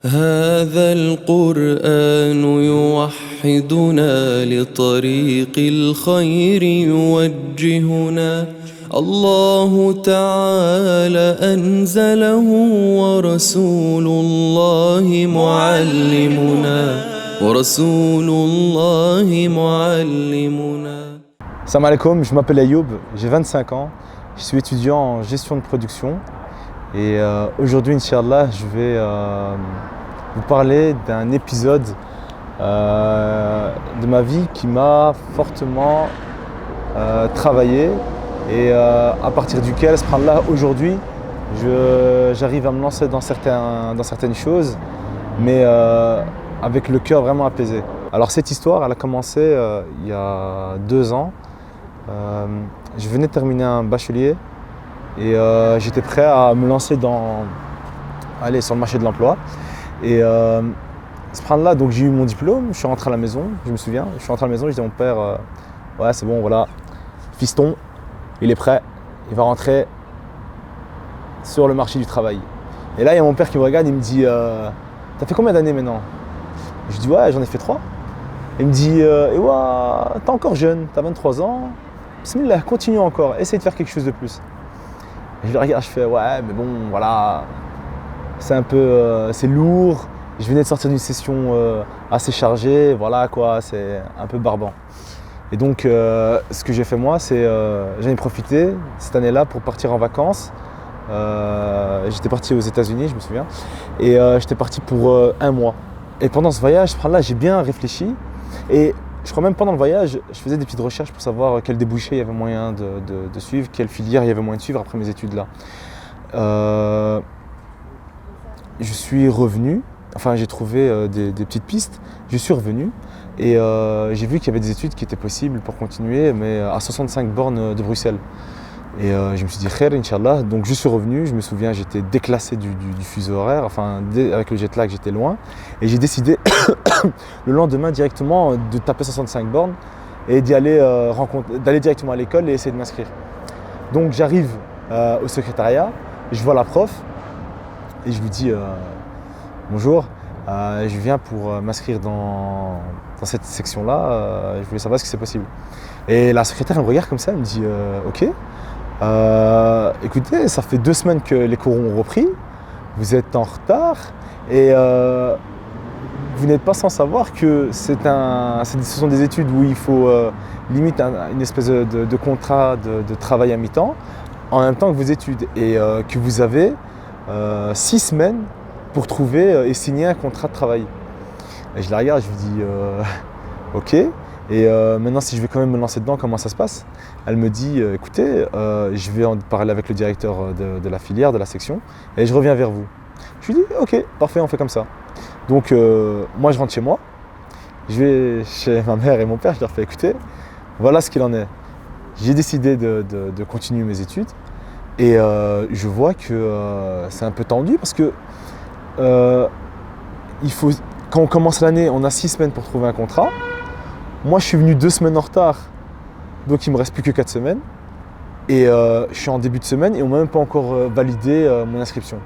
هذا القرآن يوحدنا لطريق الخير يوجهنا الله تعالى أنزله ورسول الله معلمنا Salam alaikum, je m'appelle Ayoub, j'ai 25 ans, je suis étudiant en gestion de production et aujourd'hui, Inch'Allah, je vais vous parler d'un épisode de ma vie qui m'a fortement travaillé et à partir duquel, subhanallah, aujourd'hui, j'arrive à me lancer dans certaines choses, mais avec le cœur vraiment apaisé. Alors cette histoire, elle a commencé il y a 2 ans. Je venais de terminer un bachelier et j'étais prêt à me lancer sur le marché de l'emploi. Et subhanallah, donc j'ai eu mon diplôme, je suis rentré à la maison, je me souviens, je dis à mon père, ouais c'est bon, voilà, fiston, il est prêt, il va rentrer sur le marché du travail. Et là il y a mon père qui me regarde, il me dit, t'as fait combien d'années maintenant? Je dis ouais, j'en ai fait 3. Il me dit, ouais, t'es encore jeune, t'as 23 ans, bismillah, continue encore, essaye de faire quelque chose de plus. Et je le regarde, je fais ouais, mais bon, voilà, c'est un peu, c'est lourd. Je venais de sortir d'une session assez chargée, voilà quoi, c'est un peu barbant. Et donc, ce que j'ai fait moi, c'est j'en ai profité cette année-là pour partir en vacances. J'étais parti aux États-Unis, je me souviens, et j'étais parti pour 1 mois. Et pendant ce voyage, là, j'ai bien réfléchi. Et je crois même pendant le voyage, je faisais des petites recherches pour savoir quel débouché il y avait moyen de suivre, quelle filière il y avait moyen de suivre après mes études là. Je suis revenu, enfin j'ai trouvé des petites pistes, je suis revenu et j'ai vu qu'il y avait des études qui étaient possibles pour continuer, mais à 65 bornes de Bruxelles. Et je me suis dit khair, Inch'Allah, donc je suis revenu, je me souviens j'étais déclassé du fuseau horaire, enfin avec le jet lag j'étais loin, et j'ai décidé le lendemain directement de taper 65 bornes et d'aller directement à l'école et essayer de m'inscrire. Donc j'arrive au secrétariat, je vois la prof et je lui dis bonjour, je viens pour m'inscrire dans cette section-là, je voulais savoir ce que c'est possible. Et la secrétaire elle me regarde comme ça, elle me dit ok. Écoutez, ça fait 2 semaines que les cours ont repris, vous êtes en retard et vous n'êtes pas sans savoir que ce sont des études où il faut limite une espèce de contrat de travail à mi-temps en même temps que vos études et que vous avez 6 semaines pour trouver et signer un contrat de travail. Et je la regarde, je lui dis ok. Et maintenant, si je vais quand même me lancer dedans, comment ça se passe? Elle me dit, écoutez, je vais en parler avec le directeur de la filière, de la section, et je reviens vers vous. Je lui dis, ok, parfait, on fait comme ça. Donc, moi, je rentre chez moi, je vais chez ma mère et mon père, je leur fais, écoutez, voilà ce qu'il en est. J'ai décidé de continuer mes études, et je vois que c'est un peu tendu, parce que quand on commence l'année, on a 6 semaines pour trouver un contrat. Moi, je suis venu 2 semaines en retard, donc il me reste plus que 4 semaines. Et je suis en début de semaine et on m'a même pas encore validé mon inscription.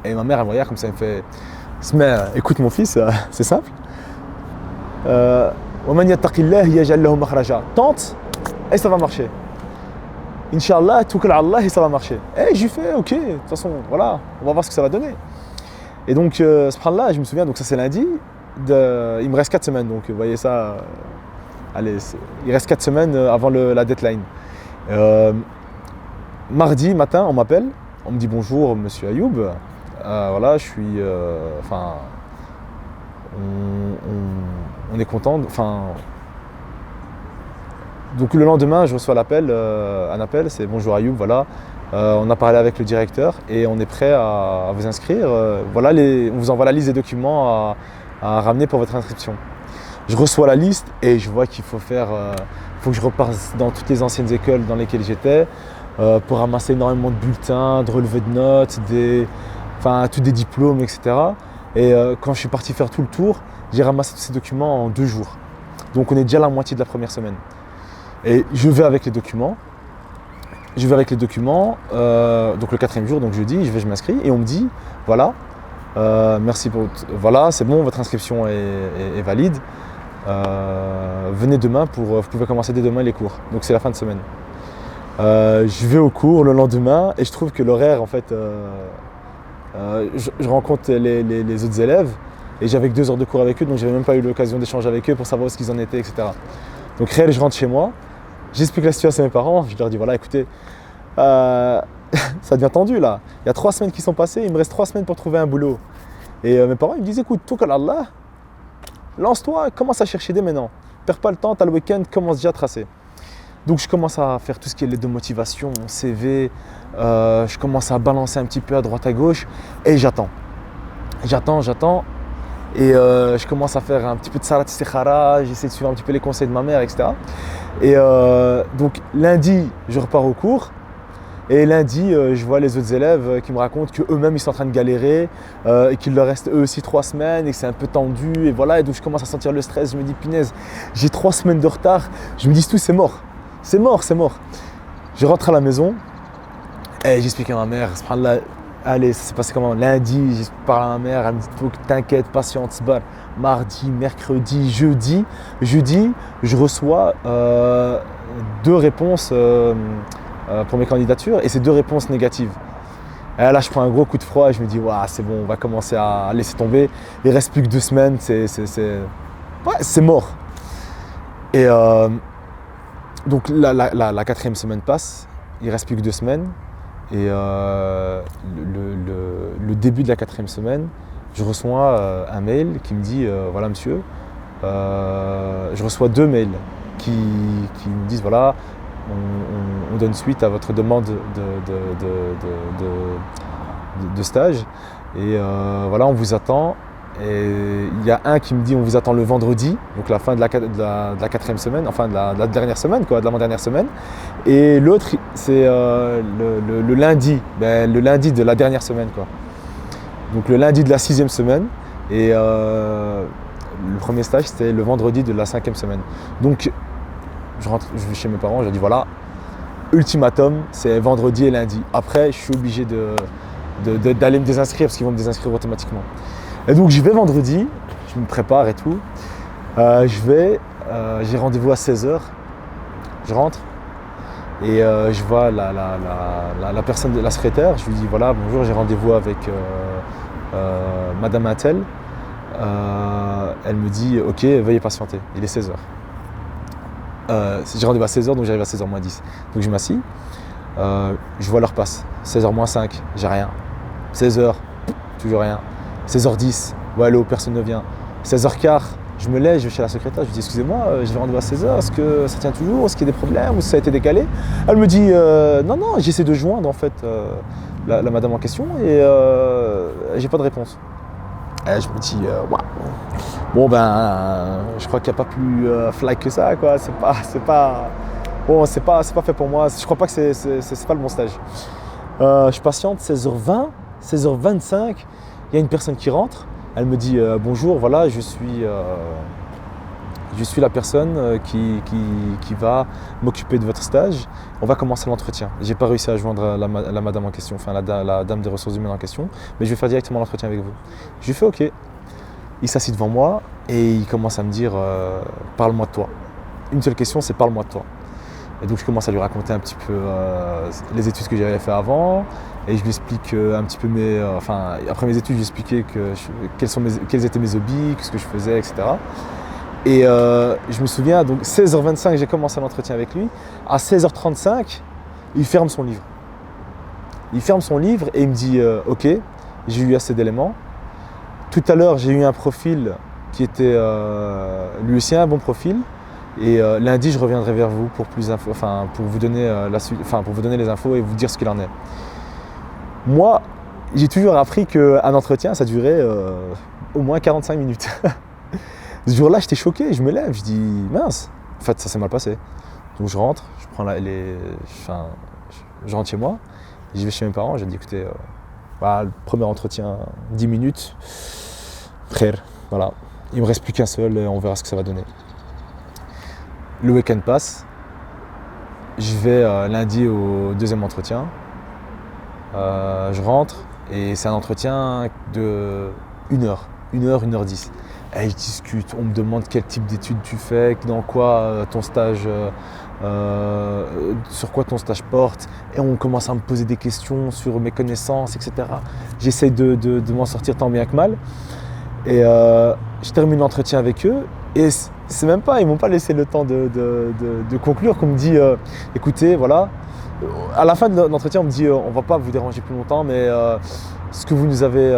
Et ma mère, elle me regarde comme ça, elle me fait Smer, écoute mon fils, c'est simple. وَمَنْ يَتَّقِ اللَّهِ يَجْعَلْ لَهُ مَخْرَجًا. Tente et ça va marcher. Inch'Allah, توكل على الله et ça va marcher. Et j'ai fait ok, de toute façon, voilà, on va voir ce que ça va donner. Et donc, subhanallah, je me souviens, donc ça c'est lundi. Il me reste 4 semaines, donc vous voyez ça, allez, il reste 4 semaines avant la deadline. Mardi matin, on m'appelle, on me dit bonjour monsieur Ayoub, voilà, je suis, on est content, donc le lendemain je reçois un appel, c'est bonjour Ayoub, voilà, on a parlé avec le directeur et on est prêt à vous inscrire, voilà, on vous envoie la liste des documents à ramener pour votre inscription. Je reçois la liste et je vois qu'il faut que je repasse dans toutes les anciennes écoles dans lesquelles j'étais pour ramasser énormément de bulletins, de relevés de notes, tous des diplômes, etc. Et quand je suis parti faire tout le tour, j'ai ramassé tous ces documents en 2 jours. Donc on est déjà à la moitié de la première semaine. Et je vais avec les documents. Donc le 4e jour, donc jeudi, je m'inscris et on me dit, voilà, Merci pour... Voilà, c'est bon, votre inscription est valide. Venez demain, vous pouvez commencer dès demain les cours. Donc c'est la fin de semaine. Je vais au cours le lendemain et je trouve que l'horaire, en fait, je rencontre les autres élèves et j'avais que 2 heures de cours avec eux, donc j'avais même pas eu l'occasion d'échanger avec eux pour savoir où ce qu'ils en étaient, etc. Donc je rentre chez moi, j'explique la situation à mes parents, je leur dis voilà, écoutez, ça devient tendu là. Il y a 3 semaines qui sont passées, il me reste 3 semaines pour trouver un boulot. Et mes parents ils me disent écoute, Toukal Allah, lance-toi, commence à chercher dès maintenant. Perds pas le temps, t'as le week-end, commence déjà à tracer. Donc je commence à faire tout ce qui est lettre de motivation, mon CV, je commence à balancer un petit peu à droite à gauche et j'attends. Et je commence à faire un petit peu de salat istikhara, j'essaie de suivre un petit peu les conseils de ma mère, etc. Et donc lundi, je repars au cours. Et lundi, je vois les autres élèves qui me racontent qu'eux-mêmes ils sont en train de galérer et qu'il leur reste eux aussi 3 semaines et que c'est un peu tendu. Et voilà, et donc je commence à sentir le stress. Je me dis, punaise, j'ai 3 semaines de retard. Je me dis tout, c'est mort. C'est mort. Je rentre à la maison et j'explique à ma mère, allez, ça s'est passé comment? Lundi, je parle à ma mère, elle me dit, faut que t'inquiète, patiente, sbar. Mardi, mercredi, jeudi, je reçois 2 réponses pour mes candidatures et c'est 2 réponses négatives. Et là, je prends un gros coup de froid et je me dis, ouais, c'est bon, on va commencer à laisser tomber. Il ne reste plus que 2 semaines, c'est mort. Et donc la 4e semaine passe, il ne reste plus que 2 semaines. Et le début de la 4e semaine, je reçois un mail qui me dit, voilà monsieur, je reçois 2 mails qui me disent, voilà, on donne suite à votre demande de stage et voilà, on vous attend. Et il y a un qui me dit on vous attend le vendredi, donc la fin de la 4e semaine, enfin de la dernière semaine, quoi, de l'avant-dernière semaine. Et l'autre c'est le lundi, le lundi de la dernière semaine, quoi. Donc le lundi de la 6e semaine et le premier stage c'était le vendredi de la 5e semaine. Donc je vais chez mes parents, je leur dis voilà, ultimatum, c'est vendredi et lundi. Après, je suis obligé d'aller me désinscrire parce qu'ils vont me désinscrire automatiquement. Et donc je vais vendredi, je me prépare et tout. J'ai rendez-vous à 16h. Je rentre et je vois la personne, la secrétaire. Je lui dis voilà, bonjour, j'ai rendez-vous avec Madame Attel. Elle me dit ok, veuillez patienter, il est 16h. J'ai rendez-vous à 16h, donc j'arrive à 16h moins 10. Donc je m'assis, je vois l'heure passe, 16h moins 5, j'ai rien. 16h, toujours rien. 16h10, ouais, allô, personne ne vient. 16h15, je me lève, je vais chez la secrétaire, je lui dis excusez-moi, je vais rendez-vous à 16h, est-ce que ça tient toujours, est-ce qu'il y a des problèmes ou ça a été décalé? Elle me dit non, j'essaie de joindre en fait la madame en question et j'ai pas de réponse. Et je me dis waouh. Bon je crois qu'il n'y a pas plus fly que ça, quoi. C'est pas fait pour moi. Je crois pas que c'est pas le bon stage. Je patiente 16h20, 16h25, il y a une personne qui rentre. Elle me dit bonjour, voilà, je suis la personne qui va m'occuper de votre stage. On va commencer l'entretien. J'ai pas réussi à joindre la madame en question, enfin la dame des ressources humaines en question, mais je vais faire directement l'entretien avec vous. Je lui fais ok. Il s'assied devant moi et il commence à me dire parle-moi de toi. Une seule question, c'est parle-moi de toi. Et donc je commence à lui raconter un petit peu les études que j'avais fait avant et je lui explique un petit peu après mes études, je lui expliquais quels étaient mes hobbies, ce que je faisais, etc. Et je me souviens, donc 16h25, j'ai commencé l'entretien avec lui. À 16h35, il ferme son livre. Il ferme son livre et il me dit ok, j'ai eu assez d'éléments. Tout à l'heure, j'ai eu un profil qui était lui aussi un bon profil. Et lundi, je reviendrai vers vous pour plus d'infos, pour vous donner pour vous donner les infos et vous dire ce qu'il en est. Moi, j'ai toujours appris qu'un entretien, ça durait au moins 45 minutes. Ce jour-là, j'étais choqué, je me lève, je dis mince, en fait, ça s'est mal passé. Donc je rentre, je rentre chez moi, je vais chez mes parents, je dis écoutez, le premier entretien, 10 minutes, frère, voilà, il me reste plus qu'un seul et on verra ce que ça va donner. Le week-end passe, je vais lundi au 2e entretien, je rentre, Et c'est un entretien de 1 heure, 1h10. Et je discute, on me demande quel type d'études tu fais, dans quoi ton stage, sur quoi ton stage porte. Et on commence à me poser des questions sur mes connaissances, etc. J'essaie de m'en sortir tant bien que mal. Et je termine l'entretien avec eux. Et c'est même pas, ils m'ont pas laissé le temps de conclure, qu'on me dit écoutez, voilà. À la fin de l'entretien, on me dit on va pas vous déranger plus longtemps, mais ce que vous nous avez,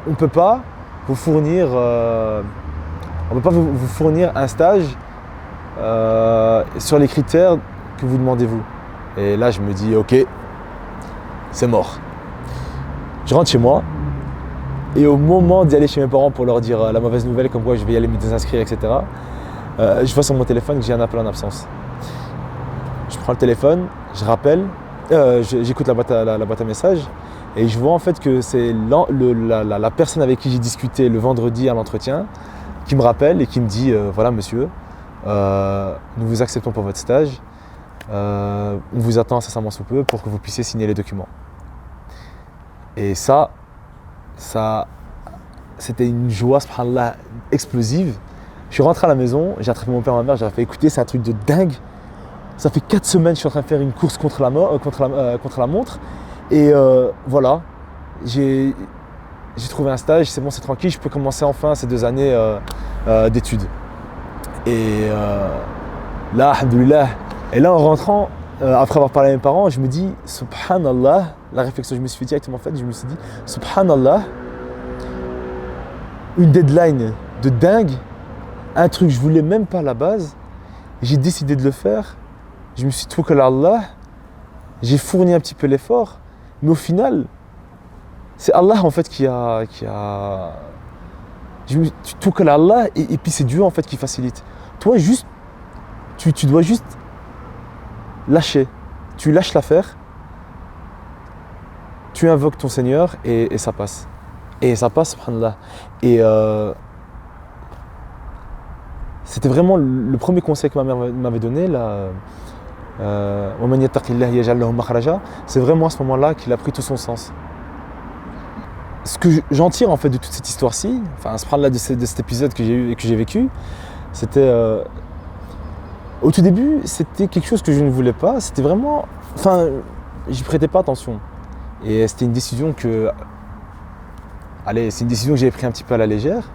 on peut pas vous fournir, vous fournir un stage sur les critères que vous demandez vous. Et là, je me dis ok, c'est mort. Je rentre chez moi. Et au moment d'y aller chez mes parents pour leur dire la mauvaise nouvelle, comme quoi je vais y aller me désinscrire, etc., je vois sur mon téléphone que j'ai un appel en absence. Je prends le téléphone, je rappelle, j'écoute la boîte à messages et je vois en fait que c'est la personne avec qui j'ai discuté le vendredi à l'entretien qui me rappelle et qui me dit voilà monsieur, nous vous acceptons pour votre stage, on vous attend incessamment sous peu pour que vous puissiez signer les documents. Et ça, c'était une joie, subhanallah, explosive. Je suis rentré à la maison, j'ai attrapé mon père et ma mère, j'ai fait écouter, c'est un truc de dingue. Ça fait 4 semaines que je suis en train de faire une course contre la montre. Et voilà, j'ai trouvé un stage, c'est bon, c'est tranquille, je peux commencer enfin ces 2 années d'études. Et là, alhamdoulilah, et là en rentrant, après avoir parlé à mes parents, je me dis, subhanallah, la réflexion que je me suis fait directement faite, je me suis dit, subhanallah, une deadline de dingue, un truc que je voulais même pas à la base, j'ai décidé de le faire, je me suis tawakkal à Allah, j'ai fourni un petit peu l'effort, mais au final, c'est Allah en fait qui a tu tawakkal à Allah et puis c'est Dieu en fait qui facilite. Toi juste, tu dois juste lâcher, tu lâches l'affaire, tu invoques ton Seigneur et ça passe. Et ça passe, subhanallah. Et c'était vraiment le premier conseil que ma mère m'avait donné, là. C'est vraiment à ce moment-là qu'il a pris tout son sens. Ce que j'en tire en fait de toute cette histoire-ci, enfin, subhanallah, de cet épisode que j'ai eu et que j'ai vécu, c'était au tout début, c'était quelque chose que je ne voulais pas. C'était vraiment, enfin, j'y prêtais pas attention. Et c'était une décision que j'ai pris un petit peu à la légère.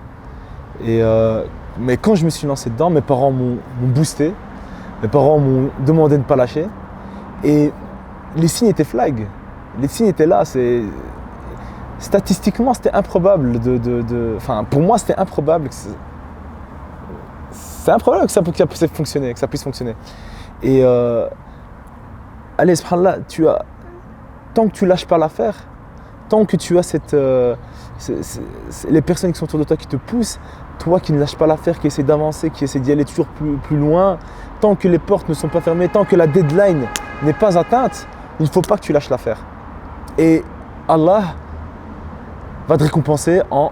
Mais quand je me suis lancé dedans, mes parents m'ont boosté. Mes parents m'ont demandé de ne pas lâcher. Et les signes étaient flag. Les signes étaient là. Statistiquement, c'était improbable Enfin, pour moi, c'était improbable que ça puisse fonctionner. Et allez, subhanallah, tant que tu lâches pas l'affaire, tant que tu as les personnes qui sont autour de toi qui te poussent, toi qui ne lâches pas l'affaire, qui essaie d'avancer, qui essaie d'y aller toujours plus loin, tant que les portes ne sont pas fermées, tant que la deadline n'est pas atteinte, il ne faut pas que tu lâches l'affaire. Et Allah va te récompenser en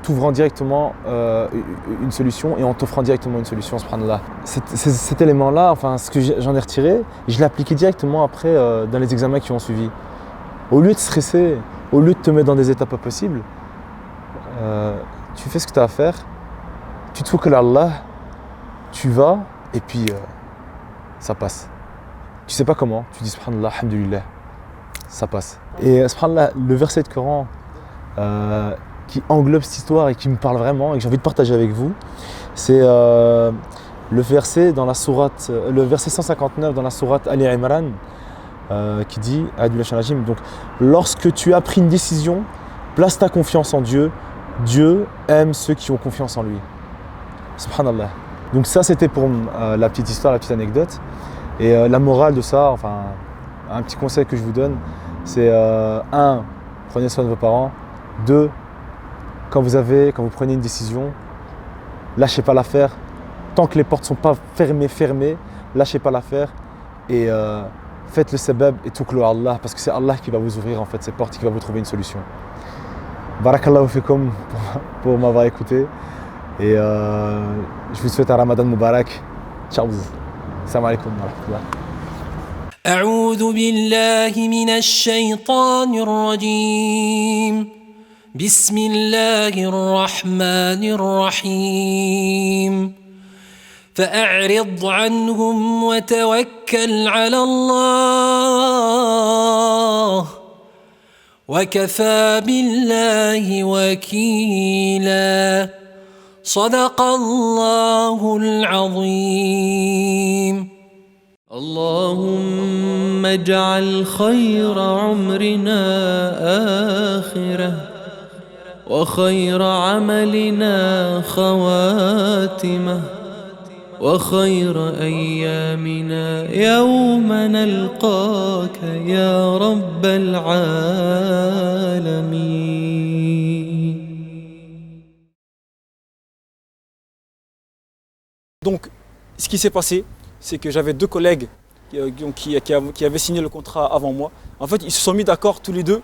t'ouvrant directement une solution et en t'offrant directement une solution, subhanallah. Cet élément-là, enfin, ce que j'en ai retiré, je l'ai appliqué directement après dans les examens qui ont suivi. Au lieu de stresser, au lieu de te mettre dans des étapes pas possibles, tu fais ce que tu as à faire, tu te tawakkal à Allah, tu vas et puis ça passe. Tu sais pas comment, tu dis subhanallah, alhamdulillah, ça passe. Et subhanallah, le verset de Coran qui englobe cette histoire et qui me parle vraiment et que j'ai envie de partager avec vous, c'est le verset dans la sourate, le verset 159 dans la sourate Ali Imran qui dit donc, lorsque tu as pris une décision, place ta confiance en Dieu. Dieu aime ceux qui ont confiance en lui. Subhanallah. Donc ça, c'était pour la petite histoire, la petite anecdote. Et la morale de ça, enfin, un petit conseil que je vous donne, c'est 1, prenez soin de vos parents. 2, quand vous prenez une décision, lâchez pas l'affaire. Tant que les portes ne sont pas fermées, lâchez pas l'affaire. Et faites le sabab et tawakkulu à Allah, parce que c'est Allah qui va vous ouvrir en fait ces portes, qui va vous trouver une solution. Barakallahu fikum pour m'avoir écouté. Et je vous souhaite un Ramadan Mubarak. Ciao. Salam alaikum wa rahmatullah. أعوذ بالله من الشيطان الرجيم بسم الله الرحمن الرحيم فأعرض عنهم وتوكل على الله وكفى بالله وكيلا صدق الله العظيم. اللهم اجعل خير عمرنا آخرة وخير عملنا خواتمه وخير أيامنا يوم نلقاك يا رب العالمين. Donc, ce qui s'est passé, c'est que j'avais deux collègues qui avaient signé le contrat avant moi. En fait, ils se sont mis d'accord tous les deux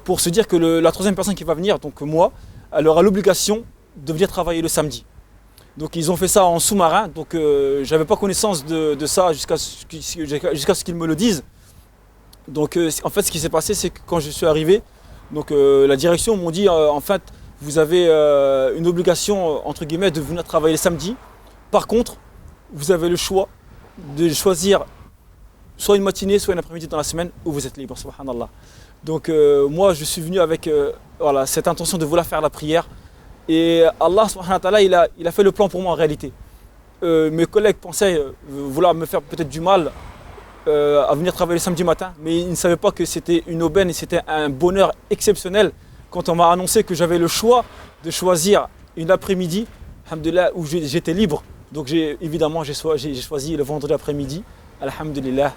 pour se dire que la troisième personne qui va venir, donc moi, elle aura l'obligation de venir travailler le samedi. Donc ils ont fait ça en sous-marin, donc je n'avais pas connaissance de ça jusqu'à ce qu'ils me le disent. Donc en fait ce qui s'est passé, c'est que quand je suis arrivé, donc la direction m'ont dit en fait vous avez une obligation entre guillemets de venir travailler le samedi. Par contre, vous avez le choix de choisir soit une matinée, soit une après-midi dans la semaine où vous êtes libre, subhanallah. Donc moi je suis venu avec voilà, cette intention de vouloir faire la prière. Et Allah subhanahu wa ta'ala, il a fait le plan pour moi en réalité. Mes collègues pensaient vouloir me faire peut-être du mal à venir travailler le samedi matin, mais ils ne savaient pas que c'était une aubaine et c'était un bonheur exceptionnel quand on m'a annoncé que j'avais le choix de choisir une après-midi, alhamdulillah, où j'étais libre. Donc évidemment j'ai choisi le vendredi après-midi, alhamdulillah.